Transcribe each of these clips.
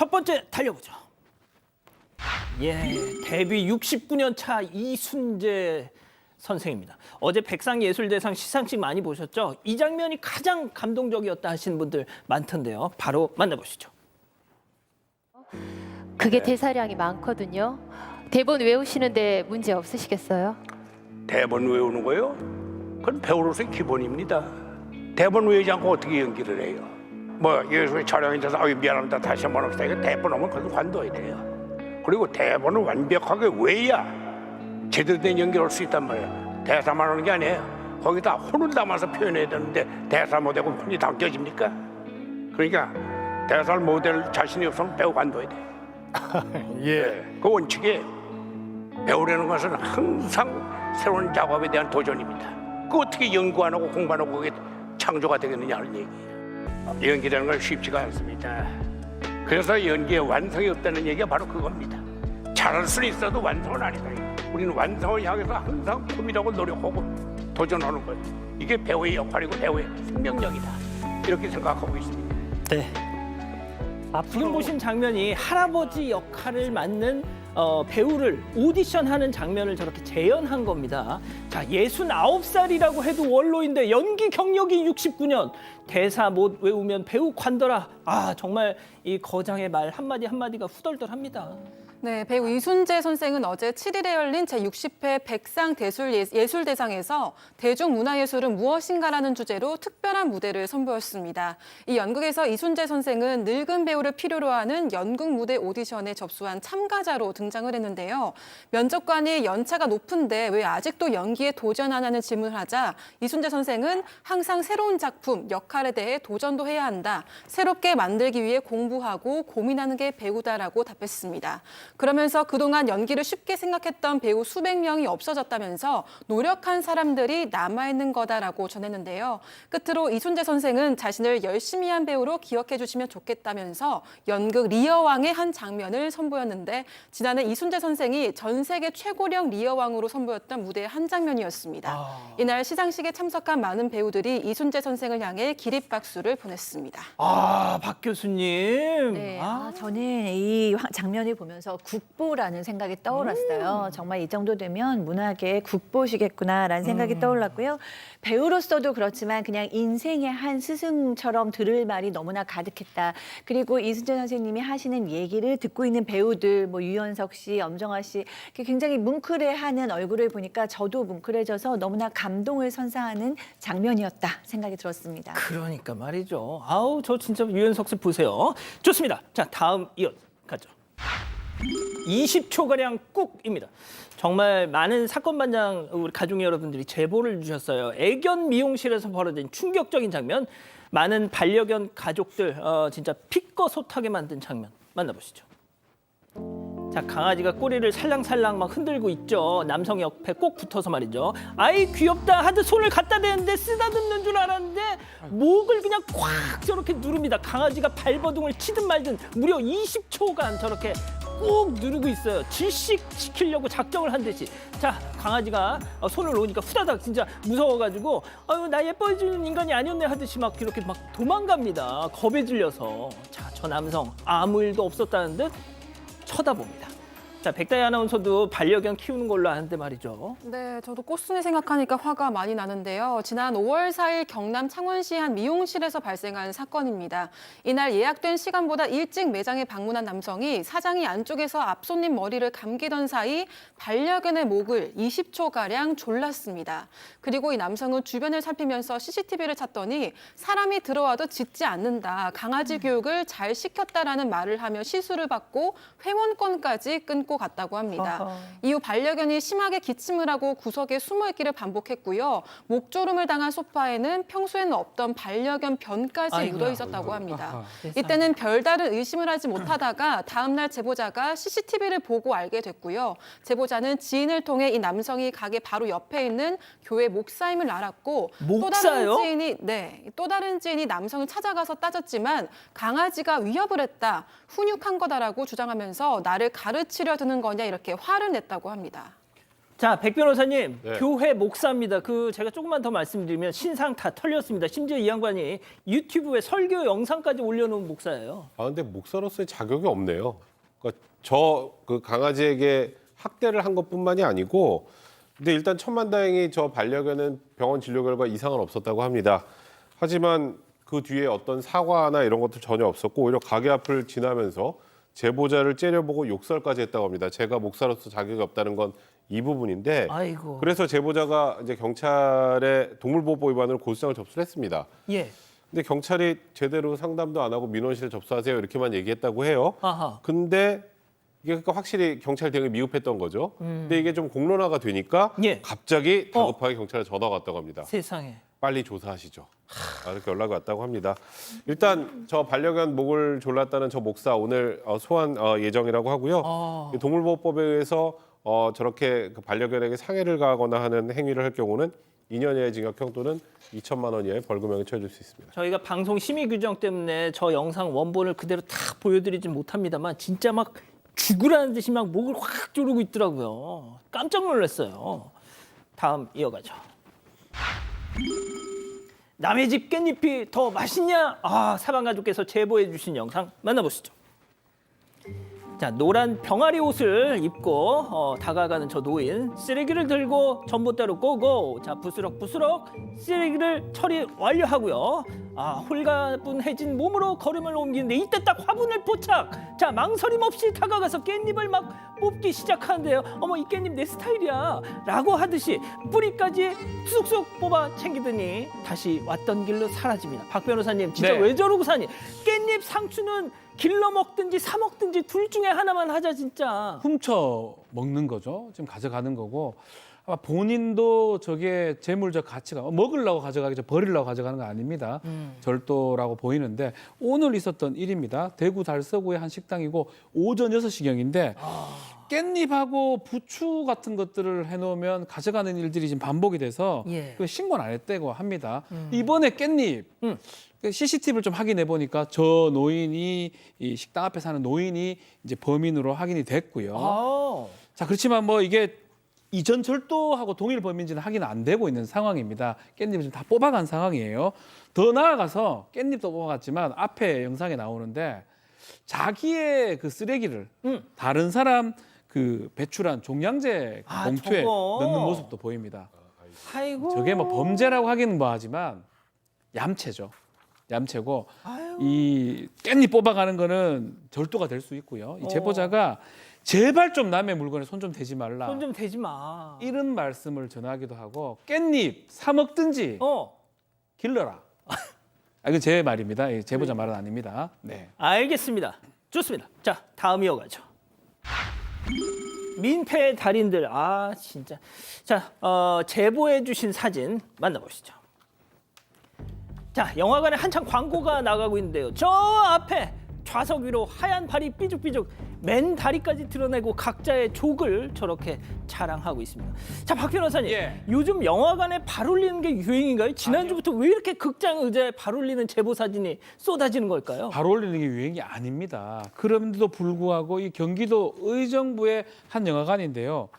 첫 번째 달려보죠. 예, 데뷔 69년 차 이순재 선생입니다. 어제 백상예술대상 시상식 많이 보셨죠? 이 장면이 가장 감동적이었다 하시는 분들 많던데요. 바로 만나보시죠. 그게 대사량이 많거든요. 대본 외우시는데 문제 없으시겠어요? 대본 외우는 거요? 그건 배우로서의 기본입니다. 대본 외우지 않고 어떻게 연기를 해요? 뭐 여기서 촬영이 돼서 미안합니다 다시 한번 합시다. 이거 대본 오면 그래도 관둬야 돼요. 그리고 대본을 완벽하게 외야 제대로 된 연기를 할 수 있단 말이에요. 대사만 하는 게 아니에요. 거기다 혼을 담아서 표현해야 되는데 대사 못하고 혼이 담겨집니까? 그러니까 대사를 못할 자신이 없으면 배우 관둬야 돼요. 예. 그 원칙이 배우라는 것은 항상 새로운 작업에 대한 도전입니다. 그 어떻게 연구 안 하고 공부 안 하고 그게 창조가 되겠느냐 하는 얘기예요. 연기라는 건 쉽지가 않습니다. 그래서 연기에 완성이 없다는 얘기가 바로 그겁니다. 잘할 수는 있어도 완성은 아니다. 우리는 완성을 향해서 항상 품이라고 노력하고 도전하는 거예요. 이게 배우의 역할이고 배우의 생명력이다. 이렇게 생각하고 있습니다. 네. 지금 보신 장면이 할아버지 역할을 맡는 배우를 오디션하는 장면을 저렇게 재현한 겁니다. 자, 69살이라고 해도 원로인데 연기 경력이 69년. 대사 못 외우면 배우 관둬라. 아, 정말 이 거장의 말 한마디 한마디가 후덜덜합니다. 네, 배우 이순재 선생은 어제 7일에 열린 제60회 백상예술대상에서 대중문화예술은 무엇인가라는 주제로 특별한 무대를 선보였습니다. 이 연극에서 이순재 선생은 늙은 배우를 필요로 하는 연극 무대 오디션에 접수한 참가자로 등장을 했는데요. 면접관이 연차가 높은데 왜 아직도 연기에 도전 안 하는 질문을 하자 이순재 선생은 항상 새로운 작품, 역할에 대해 도전도 해야 한다. 새롭게 만들기 위해 공부하고 고민하는 게 배우다라고 답했습니다. 그러면서 그동안 연기를 쉽게 생각했던 배우 수백 명이 없어졌다면서 노력한 사람들이 남아있는 거다라고 전했는데요. 끝으로 이순재 선생은 자신을 열심히 한 배우로 기억해 주시면 좋겠다면서 연극 리어왕의 한 장면을 선보였는데 지난해 이순재 선생이 전 세계 최고령 리어왕으로 선보였던 무대의 한 장면이었습니다. 이날 시상식에 참석한 많은 배우들이 이순재 선생을 향해 기립박수를 보냈습니다. 아, 박 교수님. 네, 저는 이 장면을 보면서 국보라는 생각이 떠올랐어요. 정말 이 정도 되면 문학의 국보시겠구나라는 생각이 떠올랐고요. 배우로서도 그렇지만 그냥 인생의 한 스승처럼 들을 말이 너무나 가득했다. 그리고 이순재 선생님이 하시는 얘기를 듣고 있는 배우들, 뭐 유연석 씨, 엄정화 씨, 굉장히 뭉클해하는 얼굴을 보니까 저도 뭉클해져서 너무나 감동을 선사하는 장면이었다 생각이 들었습니다. 그러니까 말이죠. 아우, 저 진짜 유연석 씨 보세요. 좋습니다. 자, 다음 이어가죠. 20초가량 꾹입니다. 정말 많은 사건 반장 우리 가족 여러분들이 제보를 주셨어요. 애견 미용실에서 벌어진 충격적인 장면. 많은 반려견 가족들 진짜 피꺼소타게 만든 장면 만나보시죠. 자, 강아지가 꼬리를 살랑살랑 막 흔들고 있죠. 남성 옆에 꼭 붙어서 말이죠. 아이 귀엽다 하듯 손을 갖다 대는데 쓰다듬는 줄 알았는데 목을 그냥 콱 저렇게 누릅니다. 강아지가 발버둥을 치든 말든 무려 20초간 저렇게 꾹 누르고 있어요. 질식시키려고 작정을 한 듯이. 자, 강아지가 손을 놓으니까 후다닥 진짜 무서워가지고 아유 나 예뻐해주는 인간이 아니었네 하듯이 막 이렇게 막 도망갑니다. 겁에 질려서. 자, 저 남성 아무 일도 없었다는 듯 쳐다봅니다. 자, 백다희 아나운서도 반려견 키우는 걸로 아는데 말이죠. 네, 저도 꽃순이 생각하니까 화가 많이 나는데요. 지난 5월 4일 경남 창원시 한 미용실에서 발생한 사건입니다. 이날 예약된 시간보다 일찍 매장에 방문한 남성이 사장이 안쪽에서 앞손님 머리를 감기던 사이 반려견의 목을 20초가량 졸랐습니다. 그리고 이 남성은 주변을 살피면서 CCTV를 찾더니 사람이 들어와도 짖지 않는다. 강아지 교육을 잘 시켰다라는 말을 하며 시수를 받고 회원권까지 끊고 갔다고 합니다. 이후 반려견이 심하게 기침을 하고 구석에 숨어있기를 반복했고요. 목조름을 당한 소파에는 평소에는 없던 반려견 변까지 묻어 있었다고 합니다. 이때는 별다른 의심을 하지 못하다가 다음 날 제보자가 CCTV를 보고 알게 됐고요. 제보자는 지인을 통해 이 남성이 가게 바로 옆에 있는 교회 목사임을 알았고 목사요? 또 다른 지인이 남성을 찾아가서 따졌지만 강아지가 위협을 했다, 훈육한 거다라고 주장하면서 나를 가르치려 드는 거냐 이렇게 화를 냈다고 합니다. 자, 백 변호사님, 네. 교회 목사입니다. 제가 조금만 더 말씀드리면 신상 다 털렸습니다. 심지어 이 양반이 유튜브에 설교 영상까지 올려놓은 목사예요. 아 근데 목사로서의 자격이 없네요. 그러니까 그 강아지에게 학대를 한 것뿐만이 아니고, 근데 일단 천만다행히 저 반려견은 병원 진료 결과 이상은 없었다고 합니다. 하지만 그 뒤에 어떤 사과나 이런 것도 전혀 없었고 오히려 가게 앞을 지나면서 제보자를 째려보고 욕설까지 했다고 합니다. 제가 목사로서 자격이 없다는 건 이 부분인데, 아이고. 그래서 제보자가 이제 경찰에 동물보호법 위반으로 고소장을 접수를 했습니다. 예. 근데 경찰이 제대로 상담도 안 하고 민원실에 접수하세요 이렇게만 얘기했다고 해요. 아하. 근데 이게 그러니까 확실히 경찰 대응이 미흡했던 거죠. 근데 이게 좀 공론화가 되니까 예. 갑자기 다급하게 경찰에 전화가 왔다고 합니다. 세상에. 빨리 조사하시죠. 이렇게 연락이 왔다고 합니다. 일단 저 반려견 목을 졸랐다는 저 목사 오늘 소환 예정이라고 하고요. 동물보호법에 의해서 저렇게 그 반려견에게 상해를 가하거나 하는 행위를 할 경우는 2년 이하의 징역형 또는 2천만 원 이하의 벌금형이 처해질 수 있습니다. 저희가 방송 심의 규정 때문에 저 영상 원본을 그대로 다 보여드리진 못합니다만 진짜 막 죽으라는 듯이 막 목을 확 조르고 있더라고요. 깜짝 놀랐어요. 다음 이어가죠. 남의 집 깻잎이 더 맛있냐? 사방가족께서 제보해 주신 영상 만나보시죠. 자, 노란 병아리 옷을 입고 다가가는 저 노인, 쓰레기를 들고 전봇대로 고고. 자, 부스럭부스럭 쓰레기를 처리 완료하고요. 홀가분해진 몸으로 걸음을 옮기는데 이때 딱 화분을 포착. 자, 망설임 없이 다가가서 깻잎을 막 뽑기 시작하는데요. 어머, 이 깻잎 내 스타일이야 라고 하듯이 뿌리까지 쑥쑥 뽑아 챙기더니 다시 왔던 길로 사라집니다. 박 변호사님, 진짜 네. 왜 저러고 사니? 깻잎 상추는 길러 먹든지 사 먹든지 둘 중에 하나만 하자 진짜. 훔쳐 먹는 거죠. 지금 가져가는 거고, 아마 본인도 저게 재물적 가치가 먹으려고 가져가겠죠. 버리려고 가져가는 거 아닙니다. 절도라고 보이는데 오늘 있었던 일입니다. 대구 달서구의 한 식당이고 오전 6시경인데 깻잎하고 부추 같은 것들을 해놓으면 가져가는 일들이 지금 반복이 돼서 예. 그 신고는 안 했다고 합니다. 이번에 깻잎 CCTV를 좀 확인해 보니까 저 노인이 이 식당 앞에 사는 노인이 이제 범인으로 확인이 됐고요. 자, 그렇지만 뭐 이게 이전 절도하고 동일 범인지는 확인 안 되고 있는 상황입니다. 깻잎을 지금 다 뽑아간 상황이에요. 더 나아가서 깻잎도 뽑아갔지만 앞에 영상에 나오는데 자기의 그 쓰레기를 다른 사람 그 배출한 종량제 봉투에 저거. 넣는 모습도 보입니다. 아이고. 저게 뭐 범죄라고 하기는 뭐하지만 얌체죠. 얌체고 이 깻잎 뽑아가는 거는 절도가 될 수 있고요. 이 제보자가 제발 좀 남의 물건에 손 좀 대지 말라. 손 좀 대지 마. 이런 말씀을 전하기도 하고 깻잎 사 먹든지 길러라. 이건 제 말입니다. 이 제보자 말은 아닙니다. 네. 알겠습니다. 좋습니다. 자, 다음 이어가죠. 민폐 달인들, 진짜. 자, 제보해 주신 사진 만나보시죠. 자, 영화관에 한창 광고가 나가고 있는데요. 저 앞에 좌석 위로 하얀 발이 삐죽삐죽 맨 다리까지 드러내고 각자의 족을 저렇게 자랑하고 있습니다. 자, 박 변호사님, 예. 요즘 영화관에 발 올리는 게 유행인가요? 지난주부터 왜 이렇게 극장 의자에 발 올리는 제보 사진이 쏟아지는 걸까요? 발 올리는 게 유행이 아닙니다. 그럼에도 불구하고 이 경기도 의정부의 한 영화관인데요.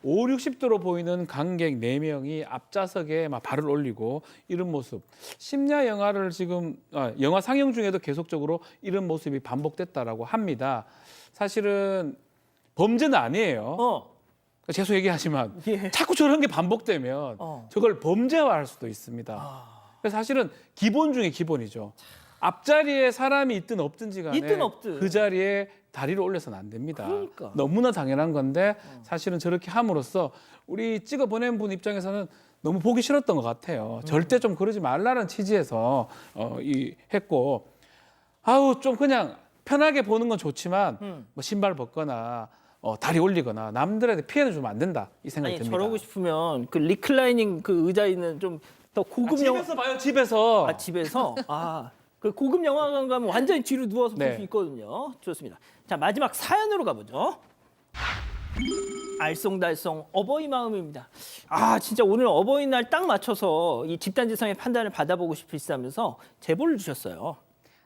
5, 60도로 보이는 관객 4명이 앞좌석에 막 발을 올리고 이런 모습. 심야 영화를 지금 영화 상영 중에도 계속적으로 이런 모습이 반복됐다라고 합니다. 사실은 범죄는 아니에요. 계속 얘기하지만 예. 자꾸 저런 게 반복되면 저걸 범죄화할 수도 있습니다. 그래서 사실은 기본 중에 기본이죠. 앞자리에 사람이 있든 없든지 간에 있든 없든. 그 자리에 다리를 올려서는 안 됩니다. 그러니까. 너무나 당연한 건데 사실은 저렇게 함으로써 우리 찍어 보낸 분 입장에서는 너무 보기 싫었던 것 같아요. 절대 좀 그러지 말라는 취지에서 했고, 좀 그냥 편하게 보는 건 좋지만 뭐 신발 벗거나 다리 올리거나 남들한테 피해를 주면 안 된다 이 생각이 듭니다. 저러고 싶으면 그 리클라이닝 그 의자 있는 좀 더 고급 집에서 봐요, 집에서. 집에서 그 고급 영화관 가면 완전히 뒤로 누워서 볼 네. 수 있거든요. 좋습니다. 자, 마지막 사연으로 가보죠. 알쏭달쏭 어버이 마음입니다. 진짜 오늘 어버이날 딱 맞춰서 이 집단지성의 판단을 받아보고 싶으시다면서 제보를 주셨어요.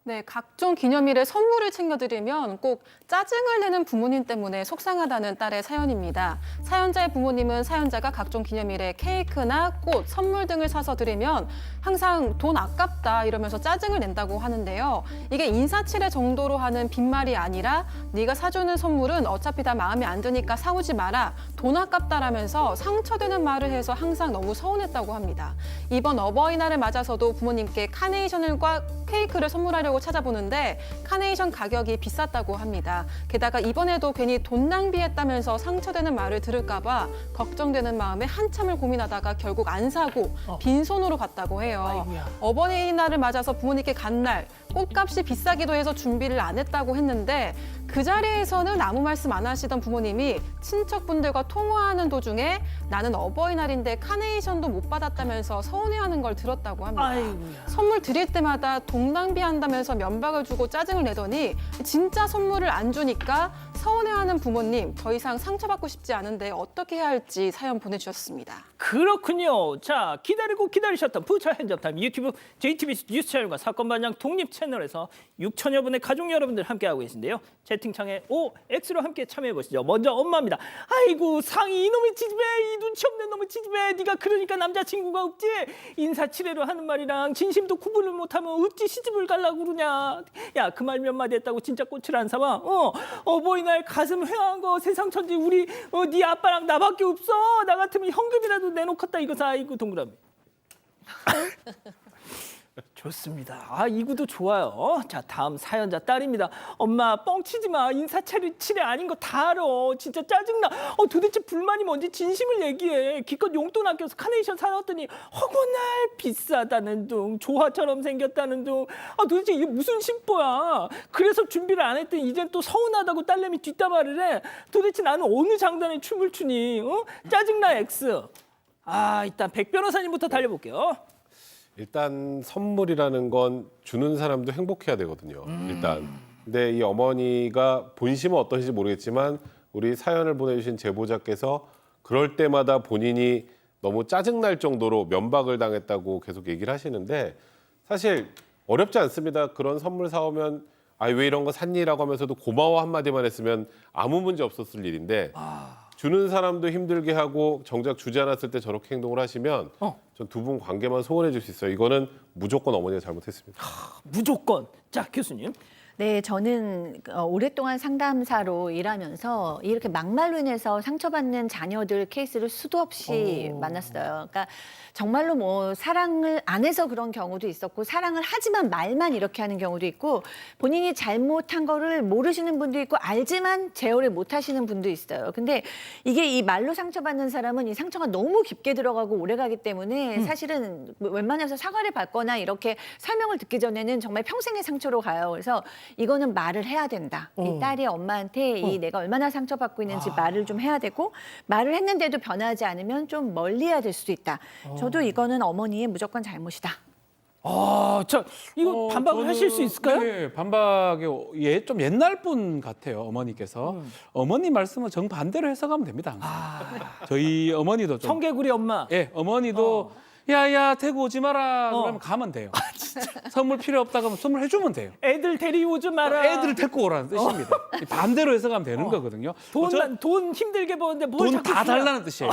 네, 각종 기념일에 선물을 챙겨드리면 꼭 짜증을 내는 부모님 때문에 속상하다는 딸의 사연입니다. 사연자의 부모님은 사연자가 각종 기념일에 케이크나 꽃, 선물 등을 사서 드리면 항상 돈 아깝다 이러면서 짜증을 낸다고 하는데요. 이게 인사치레 정도로 하는 빈말이 아니라 네가 사주는 선물은 어차피 다 마음에 안 드니까 사오지 마라. 돈 아깝다라면서 상처되는 말을 해서 항상 너무 서운했다고 합니다. 이번 어버이날을 맞아서도 부모님께 카네이션과 케이크를 선물하려고 찾아보는데 카네이션 가격이 비쌌다고 합니다. 게다가 이번에도 괜히 돈 낭비했다면서 상처되는 말을 들을까 봐 걱정되는 마음에 한참을 고민하다가 결국 안 사고 빈손으로 갔다고 해요. 아이고야. 어버이날을 맞아서 부모님께 간 날 꽃값이 비싸기도 해서 준비를 안 했다고 했는데 그 자리에서는 아무 말씀 안 하시던 부모님이 친척분들과 통화하는 도중에 나는 어버이날인데 카네이션도 못 받았다면서 서운해하는 걸 들었다고 합니다. 아이고야. 선물 드릴 때마다 돈 낭비한다면서 면박을 주고 짜증을 내더니 진짜 선물을 안 주니까 서운해하는 부모님 더 이상 상처받고 싶지 않은데 어떻게 해야 할지 사연 보내주셨습니다. 그렇군요. 자, 기다리고 기다리셨던 부처 핸즈업타임 유튜브 JTBC 뉴스 채널과 사건 반장 독립 채널에서 6천여 분의 가족 여러분들 함께하고 계신데요. 채팅창에 X로 함께 참여해 보시죠. 먼저 엄마입니다. 아이고 상이 이놈의 지집애, 이 눈치 없는 놈의 지집애. 네가 그러니까 남자친구가 없지. 인사치레로 하는 말이랑 진심도 구분을 못하면 어찌 시집을 가려고 그러냐. 야, 그 말 몇 마디 했다고 진짜 꽃을 안 사와. 어버이날 가슴 휑한 거 세상 천지 우리 네 아빠랑 나밖에 없어. 나 같으면 현금이라도 내놓겠다 이거사. 이거 동그라미. 좋습니다. 아, 이구도 좋아요. 자, 다음 사연자 딸입니다. 엄마 뻥치지 마. 인사치레 아닌 거 다 알아. 진짜 짜증나. 도대체 불만이 뭔지 진심을 얘기해. 기껏 용돈 아껴서 카네이션 사놨더니 허구날 비싸다는 둥, 조화처럼 생겼다는 둥. 도대체 이게 무슨 심보야. 그래서 준비를 안 했더니 이젠 또 서운하다고 딸내미 뒷담화를 해. 도대체 나는 어느 장단에 춤을 추니. 짜증나 X. 일단 백 변호사님부터 달려볼게요. 일단 선물이라는 건 주는 사람도 행복해야 되거든요. 일단. 근데 이 어머니가 본심은 어떠신지 모르겠지만 우리 사연을 보내주신 제보자께서 그럴 때마다 본인이 너무 짜증날 정도로 면박을 당했다고 계속 얘기를 하시는데 사실 어렵지 않습니다. 그런 선물 사오면 왜 이런 거 샀니라고 하면서도 고마워 한마디만 했으면 아무 문제 없었을 일인데 주는 사람도 힘들게 하고 정작 주지 않았을 때 저렇게 행동을 하시면 전 두 분 관계만 소원해질 수 있어요. 이거는 무조건 어머니가 잘못했습니다. 무조건. 자, 교수님. 네, 저는 오랫동안 상담사로 일하면서 이렇게 막말로 인해서 상처받는 자녀들 케이스를 수도 없이 만났어요. 그러니까 정말로 뭐 사랑을 안 해서 그런 경우도 있었고 사랑을 하지만 말만 이렇게 하는 경우도 있고 본인이 잘못한 거를 모르시는 분도 있고 알지만 제어를 못 하시는 분도 있어요. 근데 이게 이 말로 상처받는 사람은 이 상처가 너무 깊게 들어가고 오래 가기 때문에 사실은 웬만해서 사과를 받거나 이렇게 설명을 듣기 전에는 정말 평생의 상처로 가요. 그래서 이거는 말을 해야 된다. 이 딸이 엄마한테 이 내가 얼마나 상처받고 있는지 말을 좀 해야 되고 말을 했는데도 변하지 않으면 좀 멀리해야 될 수도 있다. 저도 이거는 어머니의 무조건 잘못이다. 자, 이거 반박을 저는, 하실 수 있을까요? 네, 반박이 좀 옛날 분 같아요. 어머니께서. 어머니 말씀은 정반대로 해석하면 됩니다. 저희 어머니도 좀. 청개구리 엄마. 예, 어머니도 야야 대구 오지 마라 그러면 가면 돼요. 선물 필요 없다 그러면 선물 해주면 돼요. 애들 데리오지 마라. 애들을 데리고 오라는 뜻입니다. 반대로 해석하면 되는 거거든요. 돈 힘들게 버는데 뭘 돈 자꾸 다 주냐. 달라는 뜻이에요.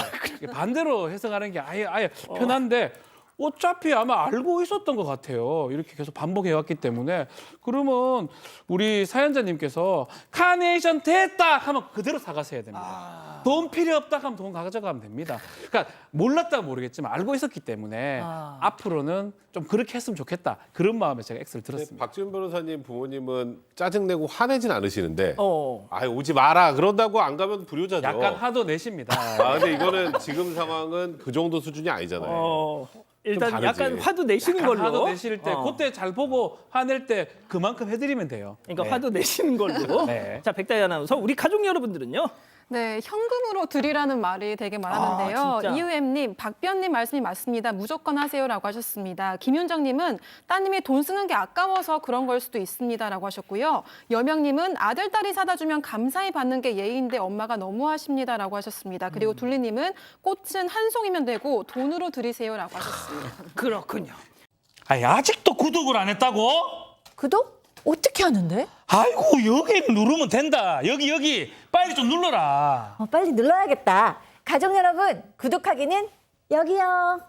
반대로 해석하는 게 아예 편한데 어차피 아마 알고 있었던 것 같아요. 이렇게 계속 반복해왔기 때문에 그러면 우리 사연자님께서 카네이션 됐다 하면 그대로 사가셔야 됩니다. 돈 필요 없다 하면 돈 가져가면 됩니다. 그러니까 몰랐다가 모르겠지만 알고 있었기 때문에 앞으로는 좀 그렇게 했으면 좋겠다. 그런 마음에 제가 X를 들었습니다. 박지훈 변호사님 부모님은 짜증내고 화내진 않으시는데 오지 마라 그런다고 안 가면 불효자죠. 약간 화도 내십니다. 근데 이거는 지금 상황은 그 정도 수준이 아니잖아요. 일단 다르지. 약간 화도 내시는 약간 걸로. 화도 내실 때 그때 잘 보고 화낼 때 그만큼 해드리면 돼요. 그러니까 네. 화도 내시는 걸로. 네. 자, 백다희 아나운서, 우리 가족 여러분들은요? 네, 현금으로 드리라는 말이 되게 많았는데요. 진짜? 이우엠님, 박변님 말씀이 맞습니다. 무조건 하세요라고 하셨습니다. 김윤정님은 따님이 돈 쓰는 게 아까워서 그런 걸 수도 있습니다라고 하셨고요. 여명님은 아들, 딸이 사다 주면 감사히 받는 게 예의인데 엄마가 너무하십니다라고 하셨습니다. 그리고 둘리님은 꽃은 한 송이면 되고 돈으로 드리세요라고 하셨습니다. 그렇군요. 아직도 구독을 안 했다고? 구독? 어떻게 하는데? 아이고 여기를 누르면 된다. 여기 빨리 좀 눌러라. 빨리 눌러야겠다. 가족 여러분, 구독하기는 여기요.